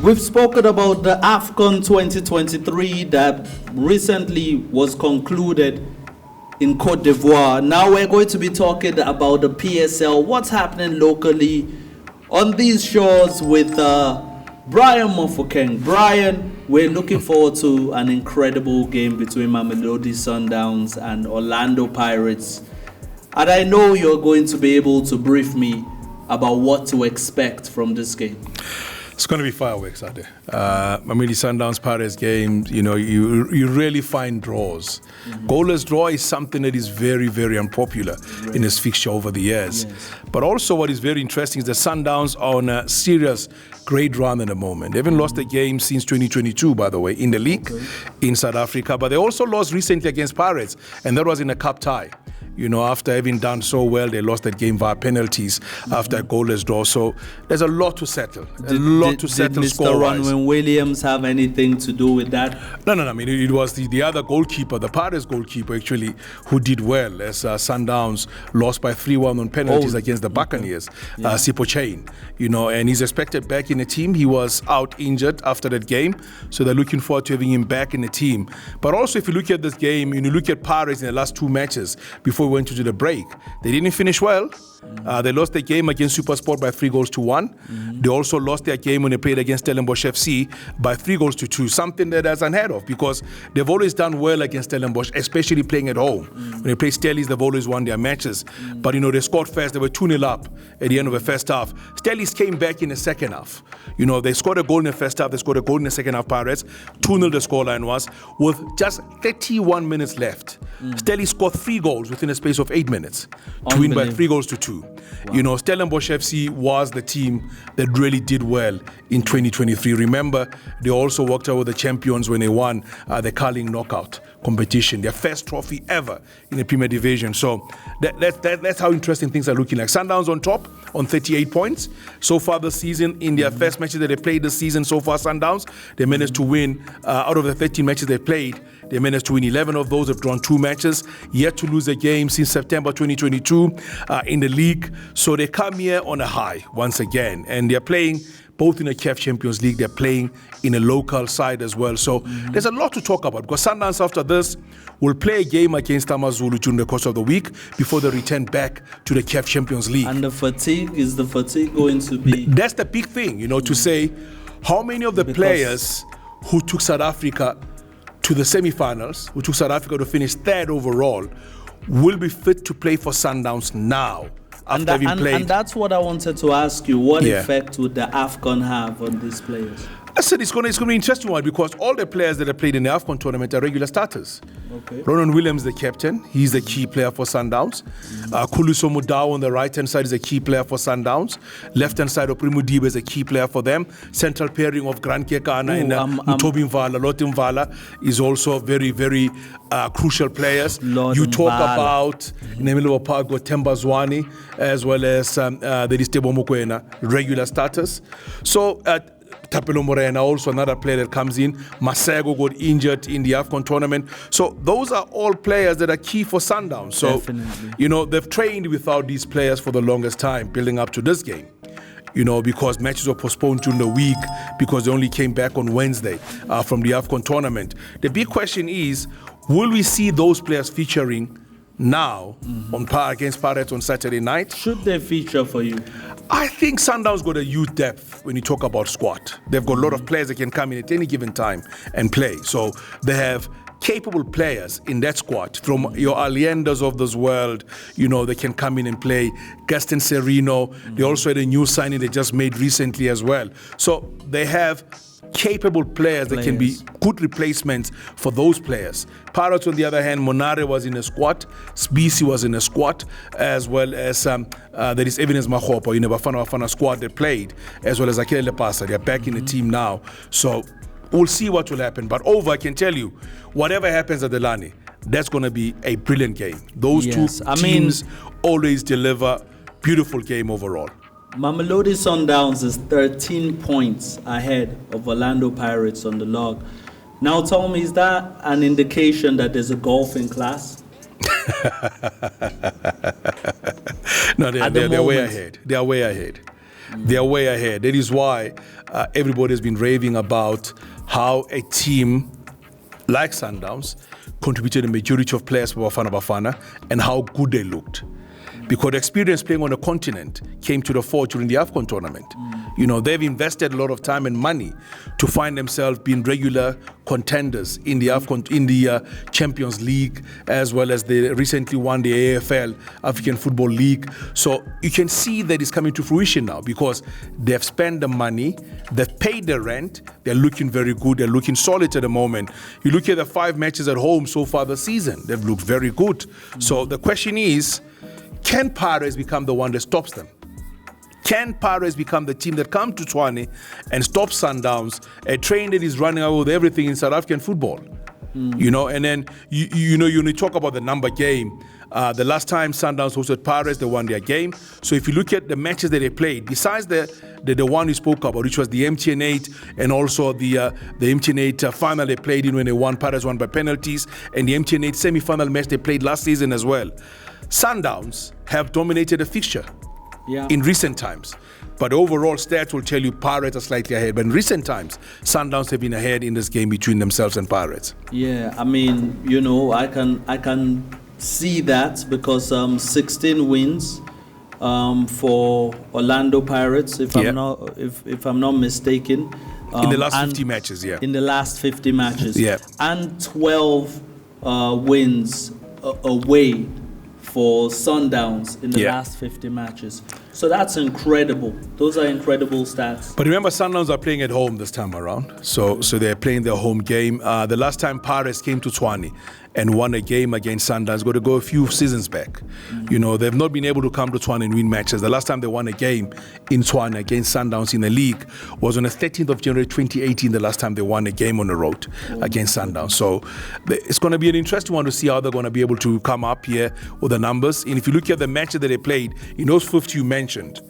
We've spoken about the AFCON 2023 that recently was concluded in Cote d'Ivoire. Now we're going to be talking about the PSL, what's happening locally on these shores with Brian Mofokeng. Brian, we're looking forward to an incredible game between Mamelodi Sundowns and Orlando Pirates. And I know you're going to be able to brief me about what to expect from this game. It's going to be fireworks out there. Mamelodi Sundowns Pirates game, you really find draws. Mm-hmm. Goalless draw is something that is very, very unpopular in this fixture over the years. Yes. But also what is very interesting is the Sundowns are on a serious great run at the moment. They haven't lost a game since 2022, by the way, in the league in South Africa. But they also lost recently against Pirates, and that was in a cup tie. After having done so well, they lost that game via penalties after a goalless draw. So there's a lot to settle. Did Mr. Ronwen Williams have anything to do with that? No. I mean, it was the other goalkeeper, the Pirates goalkeeper, actually, who did well as Sundowns lost by 3-1 on penalties against the Buccaneers, Sipo Chain. And he's expected back in the team. He was out injured after that game. So they're looking forward to having him back in the team. But also, if you look at this game, you look at Pirates in the last two matches before we went into the break. They didn't finish well. They lost their game against SuperSport by 3-1. They also lost their game when they played against Stellenbosch FC by 3-2. Something that is unheard of because they've always done well against Stellenbosch, especially playing at home. When they play Stellies, they've always won their matches. But they scored first. They were 2-0 up at the end of the first half. Stellies came back in the second half. They scored a goal in the first half. They scored a goal in the second half. Pirates 2-0 the scoreline was with just 31 minutes left. Stellies scored 3 goals within a space of 8 minutes to win by 3-2. Wow. Stellenbosch FC was the team that really did well in 2023. Remember, they also walked out with the champions when they won the Carling Knockout competition, their first trophy ever in the Premier Division. So that's how interesting things are looking like. Sundowns on top on 38 points. So far this season, in their first matches that they played this season so far, Sundowns, they managed to win, out of the 13 matches they played, they managed to win 11 of those. They've drawn 2 matches, yet to lose a game since September 2022 in the league. So they come here on a high once again, and they're playing both in the CAF Champions League, they're playing in a local side as well. So there's a lot to talk about because Sundowns after this will play a game against Amazulu during the course of the week before they return back to the CAF Champions League. And is the fatigue going to be? That's the big thing, to say how many of the players who took South Africa to the semi-finals, who took South Africa to finish 3rd overall, will be fit to play for Sundowns now. And that's what I wanted to ask you. What effect would the AFCON have on these players? I said it's going to be an interesting one because all the players that have played in the AFCON tournament are regular starters. Okay. Ronan Williams, the captain, he's the key player for Sundowns. Kuluso Mudau on the right-hand side is a key player for Sundowns. Left-hand side, Oprimo Dibe is a key player for them. Central pairing of Grant Kekana and Tobi Mvala, Lotte Mvala is also very, very crucial players. You talk about Nemelo Pago, Temba Zwane, as well as the Distebo Mokwena, regular starters. So, Tapelo Morena, also another player that comes in. Masego got injured in the AFCON tournament. So those are all players that are key for Sundowns. So, they've trained without these players for the longest time, building up to this game. Because matches were postponed during the week because they only came back on Wednesday from the AFCON tournament. The big question is, will we see those players featuring now against Pirates on Saturday night? Should they feature for you? I think Sundowns got a huge depth when you talk about squad. They've got a lot of players that can come in at any given time and play. So they have capable players in that squad. From your Allienders of this world, they can come in and play. Gaston Serino, they also had a new signing they just made recently as well. So they have capable players that can be good replacements for those players. Pirates, on the other hand, Monare was in a squad, Spisi was in a squad, as well as there is Evidence Mahopa, Bafana squad that played, as well as Akile Lepasa. They're back in the team now. So we'll see what will happen. But I can tell you, whatever happens at Adelani, that's going to be a brilliant game. Those two teams always deliver. Beautiful game overall. Mamelodi Sundowns is 13 points ahead of Orlando Pirates on the log. Now tell me, is that an indication that there's a golfing class? No, they're way ahead. They are way ahead. They're way ahead. That is why everybody has been raving about how a team like Sundowns contributed a majority of players for Bafana Bafana and how good they looked. Because the experience playing on the continent came to the fore during the AFCON tournament. You know, they've invested a lot of time and money to find themselves being regular contenders in the AFCON, in the Champions League, as well as they recently won the AFL, African Football League. So you can see that it's coming to fruition now because they've spent the money, they've paid the rent, they're looking very good, they're looking solid at the moment. You look at the 5 matches at home so far this season, they've looked very good. So the question is, can Pirates become the one that stops them? Can Pirates become the team that comes to Tshwane and stops Sundowns, a train that is running out with everything in South African football? You know, and then, you know, you talk about the number game. The last time Sundowns hosted Pirates, they won their game. So if you look at the matches that they played, besides the one you spoke about, which was the MTN 8 and also the MTN 8 final they played in when they won, Pirates won by penalties, and the MTN 8 semi-final match they played last season as well. Sundowns have dominated the fixture in recent times. But the overall stats will tell you Pirates are slightly ahead. But in recent times, Sundowns have been ahead in this game between themselves and Pirates. Yeah, I mean, you know, I can see that because 16 wins for Orlando Pirates, if I'm not mistaken. In the last 50 matches, In the last 50 matches. And 12 wins away for Sundowns in the last 50 matches. So that's incredible. Those are incredible stats. But remember, Sundowns are playing at home this time around. So they're playing their home game. The last time Pirates came to Tshwane and won a game against Sundowns, got to go a few seasons back. You know, they've not been able to come to Tshwane and win matches. The last time they won a game in Tshwane against Sundowns in the league was on the 13th of January 2018, the last time they won a game on the road against Sundowns. So it's going to be an interesting one to see how they're going to be able to come up here with the numbers. And if you look at the matches that they played, in those 50 you mentioned,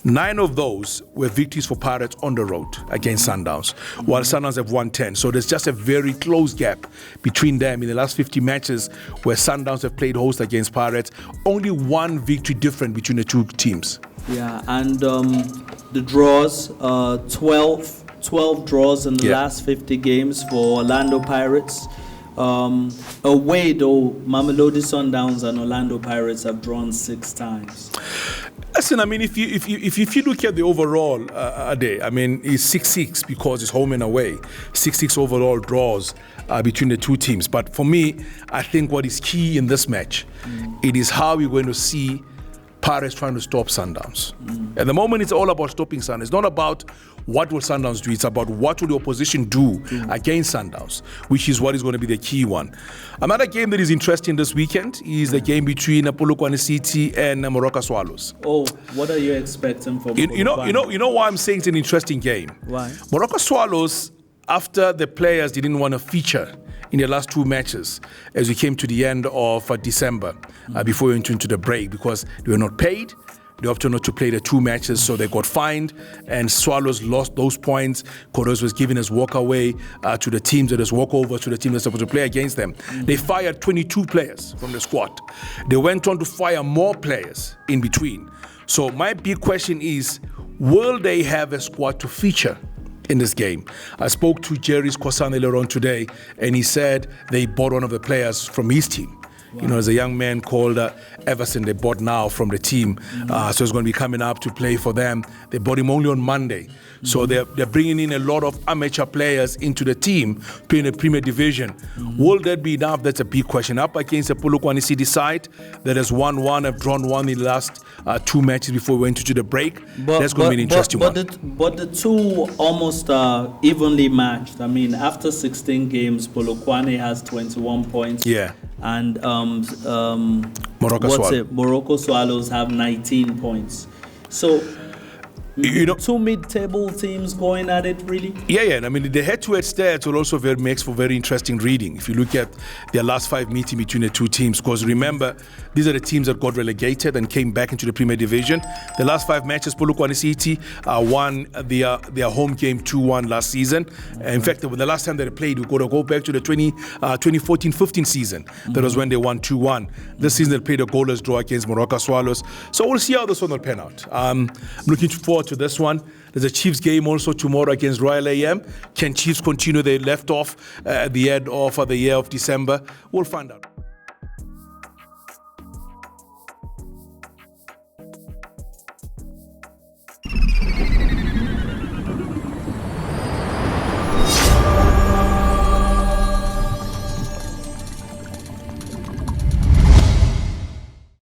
9 of those were victories for Pirates on the road against Sundowns, while Sundowns have won 10. So there's just a very close gap between them in the last 50 matches where Sundowns have played host against Pirates. Only 1 victory different between the two teams. Yeah, and the draws, 12 draws in the last 50 games for Orlando Pirates. Away though, Mamelodi Sundowns and Orlando Pirates have drawn 6 times. Listen, I mean, if you look at the overall day, I mean, it's 6-6 because it's home and away. 6-6 overall draws between the two teams. But for me, I think what is key in this match, it is how we're going to see Pirates trying to stop Sundowns. At the moment, it's all about stopping Sundowns. It's not about what will Sundowns do. It's about what will the opposition do against Sundowns, which is what is going to be the key one. Another game that is interesting this weekend is the game between Polokwane City and Moroka Swallows. Oh, what are you expecting from Polokwane? You know why I'm saying it's an interesting game? Why? Moroka Swallows, after the players didn't want to feature in their last 2 matches as we came to the end of December before we went into the break because they were not paid. They opted not to play the 2 matches, so they got fined, and Swallows lost those points. Kodos was given as walk away to the teams that is walkover to the team that's supposed to play against them. They fired 22 players from the squad. They went on to fire more players in between. So my big question is, will they have a squad to feature in this game? I spoke to Jerry's Kosan earlier on today, and he said they bought one of the players from his team. Wow. You know, there's a young man called Everson they bought now from the team. So he's going to be coming up to play for them. They bought him only on Monday. So they're bringing in a lot of amateur players into the team, playing the Premier Division. Will that be enough? That's a big question. Up against the Polokwane City side that has won 1, have drawn 1 in the last 2 matches before we went into the break. That's going to be an interesting one. But the two almost evenly matched. I mean, after 16 games, Polokwane has 21 points. Yeah. And Morocco Swallows have 19 points. So, you know, 2 mid-table teams going at it, really? Yeah. I mean, the head-to-head stats will also makes for very interesting reading. If you look at their last 5 meetings between the 2 teams, because remember, these are the teams that got relegated and came back into the Premier Division. The last 5 matches, Polokwane City won their home game 2-1 last season. In fact, the last time they played, we got to go back to the 2014-15 season. That was when they won 2-1. This season, they played a goalless draw against Moroka Swallows. So we'll see how this one will pan out. I'm looking forward to this one. There's a Chiefs game also tomorrow against Royal AM. Can Chiefs continue they left off at the end of the year of December? We'll find out.